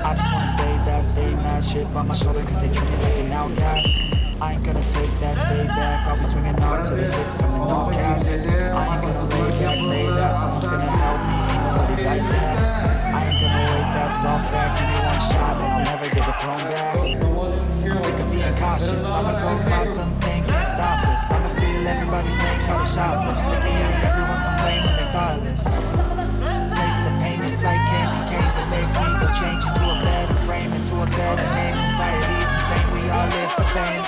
I just wanna stay bad, stay mad, shit on my shoulder cause they treat me like an outcast. I ain't gonna take that, stay back, I'll be swinging on till the hits come in all caps. I ain't gonna lay back, lay that, someone's gonna help me, ain't nobody like that. I ain't gonna wait, that's all fact, give me one shot and I'll never get the throne back. I'm sick of being cautious, I'ma go cause something, can't stop this. I'ma steal everybody's name, call it shoplift. Sick of hearing everyone complain when they thoughtless. Taste the pain, it's like candy canes. It makes me go change into a better frame, into a better name. Society's insane, we all live for fame.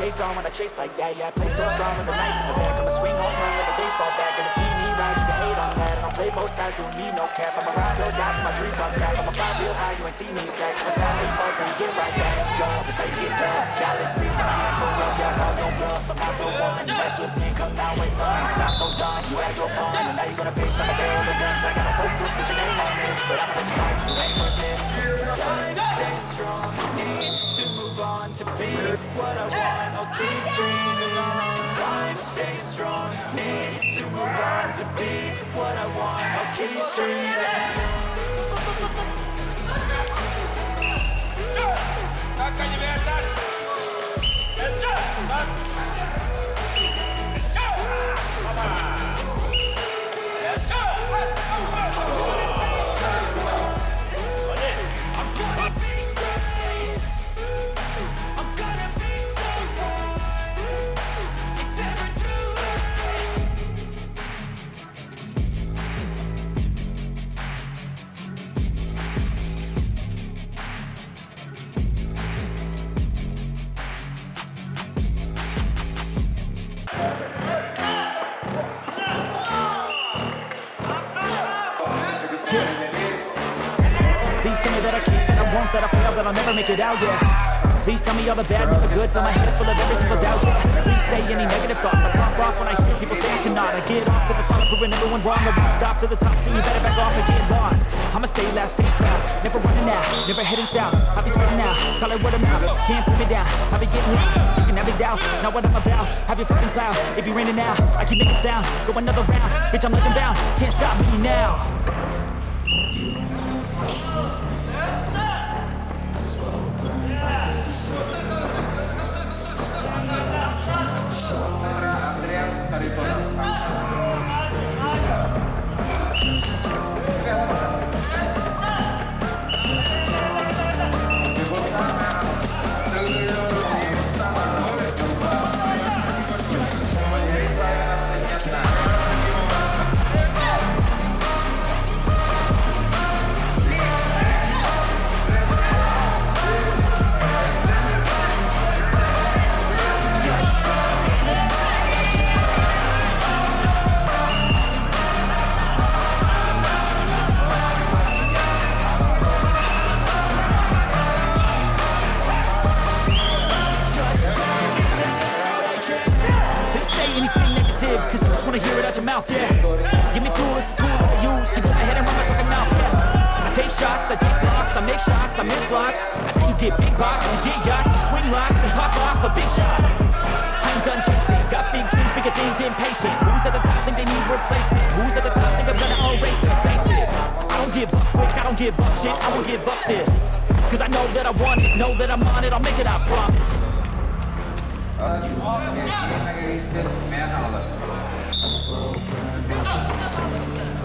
Face on when I chase like that, yeah, I play so strong with the knife in the back. I'ma swing home run like a baseball bat. Gonna see me rise, you can hate on that. And I'll play both sides, don't need no cap. I'ma ride or die for my dreams on tap. I'ma fly real high, you ain't see me stack. I'ma stop hitting balls and get right back up. That's how you get tough. Calluses on my hands so rough, yeah, I call no bluff. I'm not the one that you mess with me, come down with love. You sound so dumb, you had your fun, and now you gonna face time to fail the guns. I got a whole group with your name on this, but I'm gonna try to ain't with it. Time staying strong, need to move on to be what I want. I'll keep dreaming on. Time staying strong. Need to move on to be what I want. I'll keep dreaming. Please tell me that I can't, that I won't, that I fail, that I'll never make it out, yeah. Please tell me all the bad, never good, fill my head full of every single doubt, yeah. Please say any negative thoughts, I pop off when I hear people say I cannot. I get off to the thought of proving everyone wrong, I won't stop to the top, so you better back off and get lost. I'ma stay loud, stay proud, never running out, never heading south. I'll be spreading out, call it word of mouth, can't put me down, I'll be getting loud. You can have it douse, not what I'm about, have your fucking cloud. It be raining now, I keep making sound, go another round, bitch I'm legend bound, can't stop me now. Cause I just wanna hear it out your mouth, yeah. Give me fuel, it's a tool that I use to go ahead and run my fucking mouth, yeah. I take shots, I take loss, I make shots, I miss lots. I tell you get big box, you get yachts, you swing lots and pop off a big shot. I ain't done chasing, got big dreams, bigger things, impatient. Who's at the top think they need replacement? Who's at the top think I'm gonna erase it? Face it, I don't give up quick, I don't give up shit, I won't give up this. Cause I know that I want it, know that I'm on it, I'll make it, I promise. A slow burn, just tell me what I can.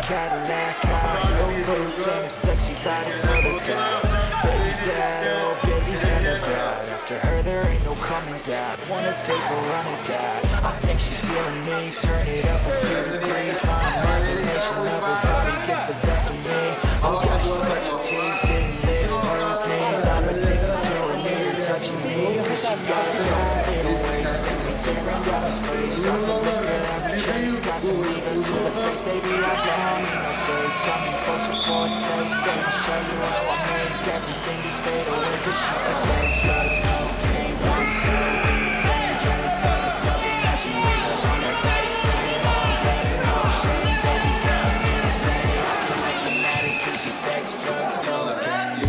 Cadillac, high heel boots, and a sexy body full of tats. Baby's bad, oh baby's in the bed. After her there ain't no coming back. Wanna take a run at that. I think she's feeling me. Turn it up a few degrees. My imagination level probably gets the best of me. Oh gosh, she's such a tease. Big lips, bruised knees. I'm addicted to her, need her touching me. Cause she got her own little waist. And we tearing down this place. Off the liquor that we chase. Got some divas to the face, baby, I don't need no space. Coming closer for a taste. And I'll show you how I make everything just fade away. Cause she's like sex, drugs, cocaine, one silly, insane, jealous of the club. Now she weighs up on her tight frame. All red, no shame, baby, come here and play. I can make an addict cause she's sex, drugs, cocaine.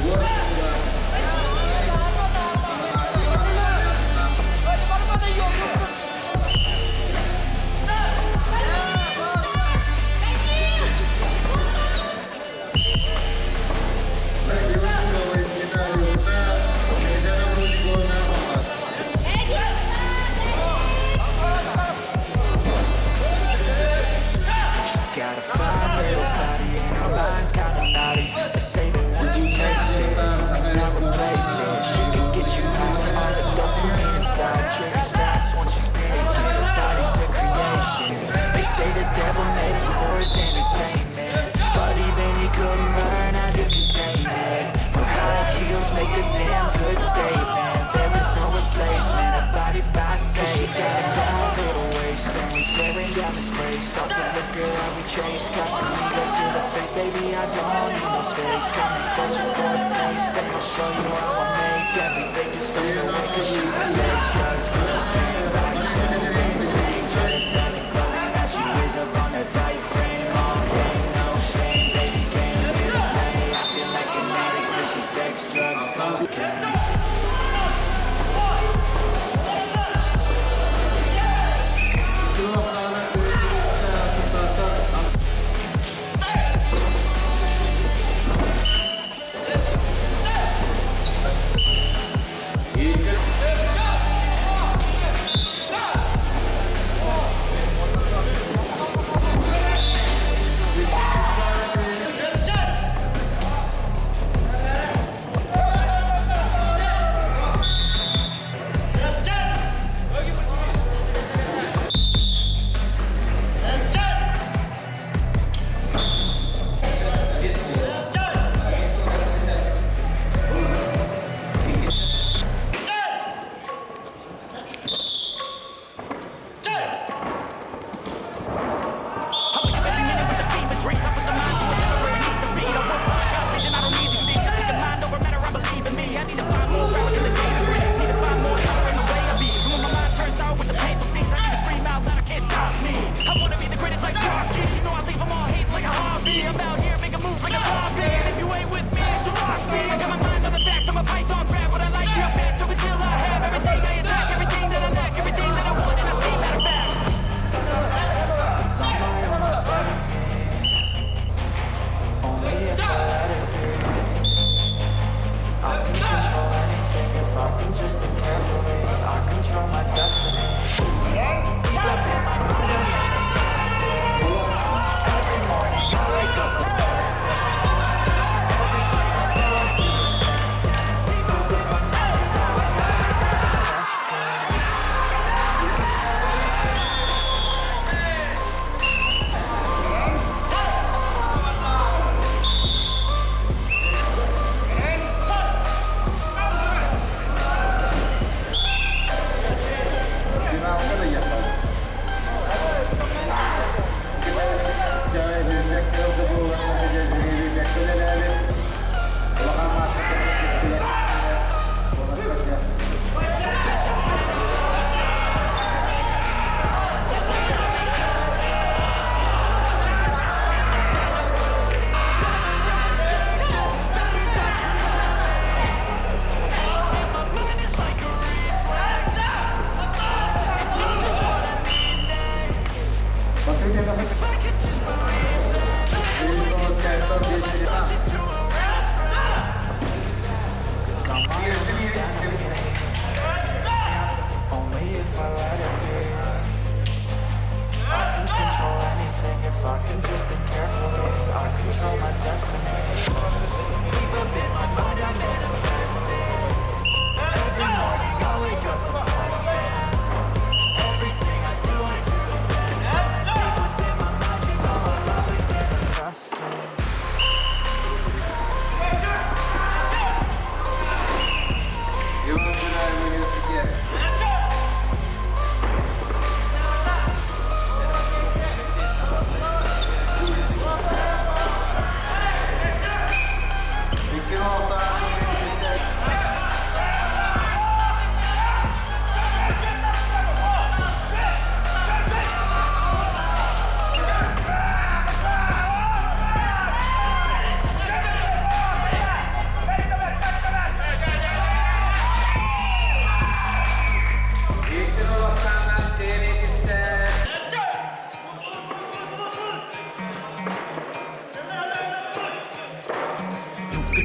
chase, Casamigos to the face, baby, I don't need no space. Coming closer for a taste, and I'll show you how I make everything just fade away. Cause she's the sex, drugs, cocaine, vice, so insane. Trying to sell it clothing that she wears up on a tight frame. All pain, no shame, baby, came here to play. I feel like an addict cause she's sex, drugs, cocaine.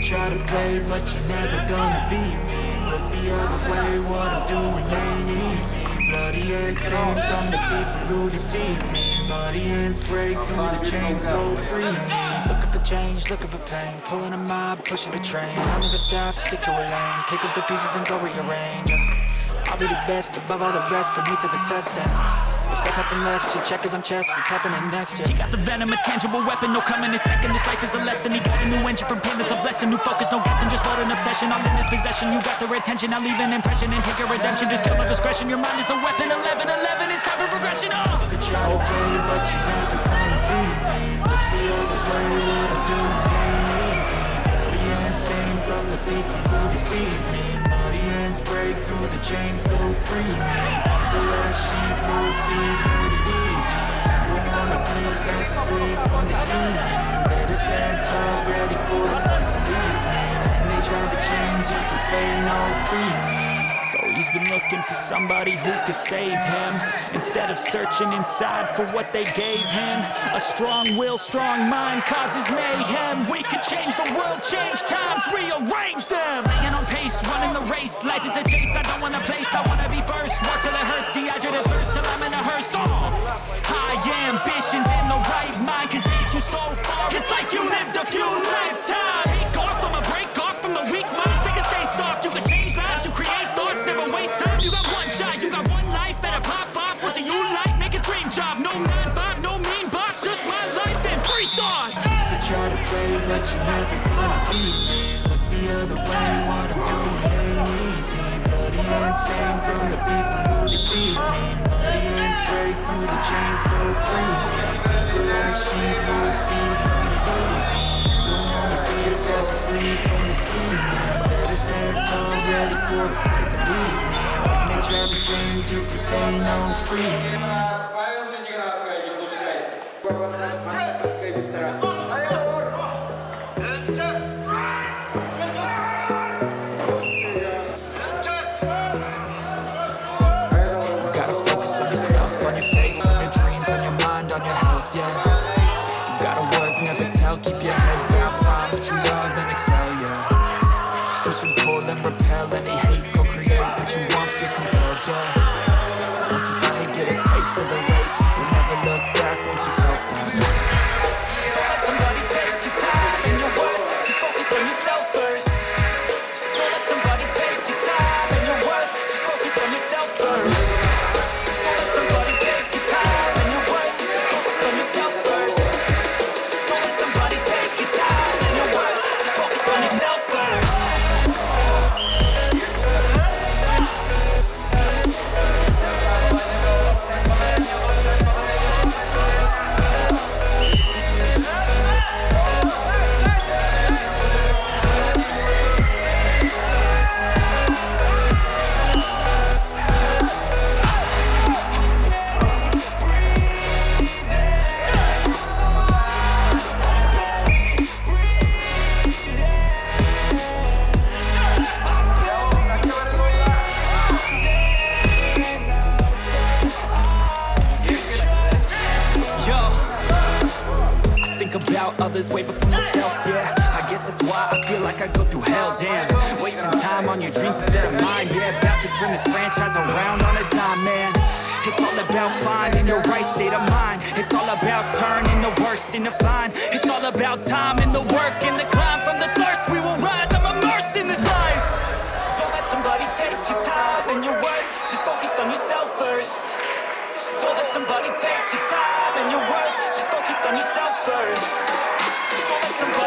Try to play, but you're never gonna beat me. Look the other way, what I'm doing ain't easy. Bloody hands stained from the people who deceive me. Muddy hands break through the chains, go free me. Looking for change, looking for pain. Pulling a mob, pushing a train. I'll never stop, stick to a lane. Kick up the pieces and go rearrange. I'll be the best, above all the rest, put me to the test and expect nothing less, your check as I'm chess, it's happening next year. He got the venom, a tangible weapon, no coming in second. This life is a lesson, he got a new engine from pain, that's a blessing. New focus, no guessing, just build an obsession. All in his possession, you got their attention. I'll leave an impression and take your redemption. Just kill my discretion, your mind is a weapon. 11-11, it's time for progression. Could try to play, but you're never gonna beat me. Look the other way, what I'm doing ain't easy. Bloody hands stained from the people who deceive me. Muddy hands break through the chains, go free me. The last sheep, move feet, hurt it easy. You don't wanna be fast asleep on this evening. Better stand tall, ready for the fight, believe me. When they try to change, you can say no, free me. So he's been looking for somebody who could save him, instead of searching inside for what they gave him. A strong will, strong mind causes mayhem. We could change the world, change times, rearrange them. Staying on pace, running the race. Life is a chase, I don't want a place, I wanna be first. Work till it hurts, dehydrated thirst till I'm in a hearse. High ambitions and the right mind can take you so far. It's like you lived a few lifetimes. Take off from a break off from the weak minds. They can stay soft, you can change lives, you create thoughts, never waste time. You got one shot, you got one life, better pop off. What do you like? Make a dream job. No 9-5, no mean boss, just my life and free thoughts. You try to play, but you're never gonna beat me. Look the other way, what I'm doing ain't easy. Bloody hands stained from the people who deceive me. Muddy hands break through the chains, go free me. People like sheep, move feet, hurt it easy. Don't wanna be fast asleep on this evening. Better stand tall, ready for the fight, believe me. When they try to change, you can say no, free me. Gotta focus on yourself, on your faith, on your dreams, on your mind, on your health, yeah. You gotta work, never tell, keep your head down, find what you love and excel, yeah. Push and pull and repel any hate, go create what you want, feel compelled, yeah. Once you finally get a taste of the race, you'll never look back once you felt that. Don't let somebody take your time and your worth, just focus on yourself first. Don't let somebody take your time and your worth, just focus on yourself first. Don't let somebody take your time and your worth, just focus on yourself first. Don't let somebody take your time and your worth, just focus on yourself first. About others way before myself, yeah. I guess that's why I feel like I go through hell, damn. Wasting time on your dreams instead of mine, yeah. About to turn this franchise around on a dime, man. It's all about finding your right state of mind. It's all about turning the worst into fine. It's all about time and the work and the climb. From the thirst we will rise, I'm immersed in this life. Don't let somebody take your time and your worth, just focus on yourself first. Don't let somebody take your time and your worth, just focus on yourself first. Don't let somebody